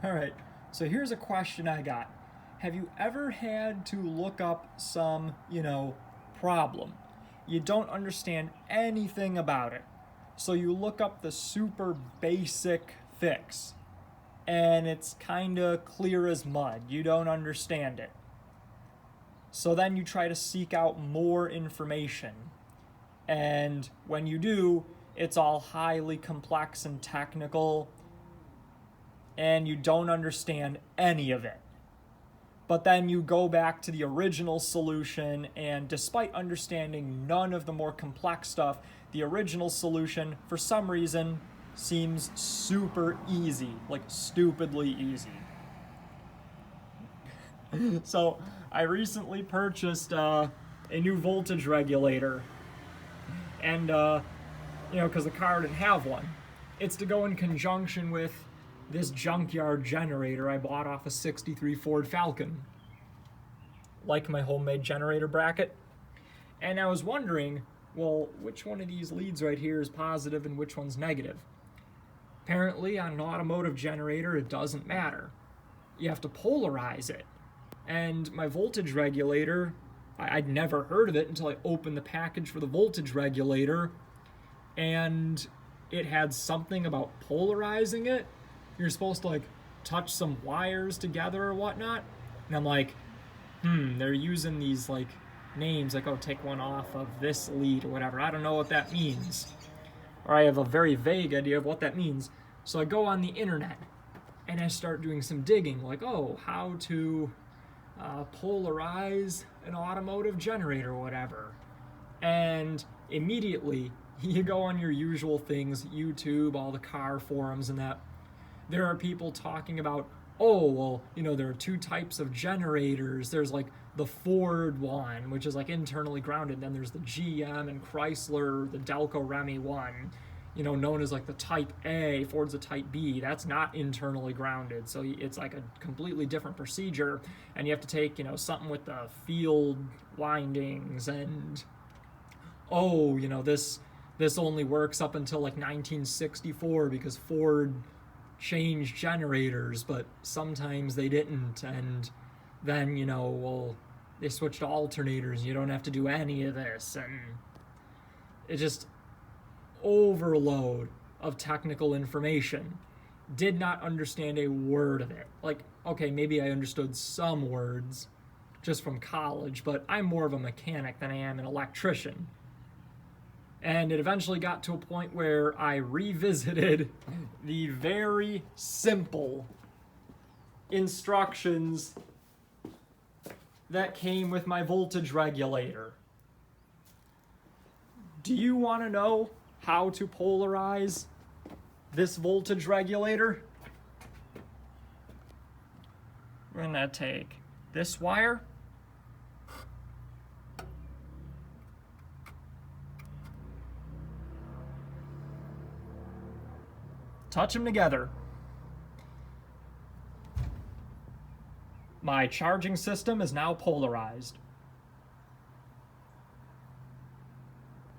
All right, so here's a question I got. Have you ever had to look up some, problem? You don't understand anything about it. So you look up the super basic fix, and it's kind of clear as mud. You don't understand it. So then you try to seek out more information. And when you do, it's all highly complex and technical, and you don't understand any of it. But then you go back to the original solution, and despite understanding none of the more complex stuff, the original solution, for some reason, seems super easy, like stupidly easy. So I recently purchased a new voltage regulator, and because the car didn't have one. It's to go in conjunction with this junkyard generator I bought off a '63 Ford Falcon, like my homemade generator bracket. And I was wondering, well, which one of these leads right here is positive and which one's negative? Apparently, on an automotive generator, it doesn't matter. You have to polarize it. And my voltage regulator, I'd never heard of it until I opened the package for the voltage regulator, and it had something about polarizing it. You're supposed to like touch some wires together or whatnot. And I'm like, they're using these like names like, oh, take one off of this lead or whatever. I don't know what that means. Or I have a very vague idea of what that means. So I go on the internet and I start doing some digging, like, oh, how to polarize an automotive generator or whatever. And immediately you go on your usual things, YouTube, all the car forums and that. There are people talking about, oh, well, there are two types of generators. There's like the Ford one, which is like internally grounded. Then there's the GM and Chrysler, the Delco Remy one, known as like the Type A. Ford's a Type B. That's not internally grounded. So it's like a completely different procedure. And you have to take, something with the field windings. And, oh, this only works up until like 1964 because Ford changed generators, but sometimes they didn't, and then they switched to alternators and you don't have to do any of this, and it just overload of technical information. Did not understand a word of it. Like, okay, maybe I understood some words just from college, but I'm more of a mechanic than I am an electrician. And it eventually got to a point where I revisited the very simple instructions that came with my voltage regulator. Do you want to know how to polarize this voltage regulator? We're going to take this wire, touch them together. My charging system is now polarized.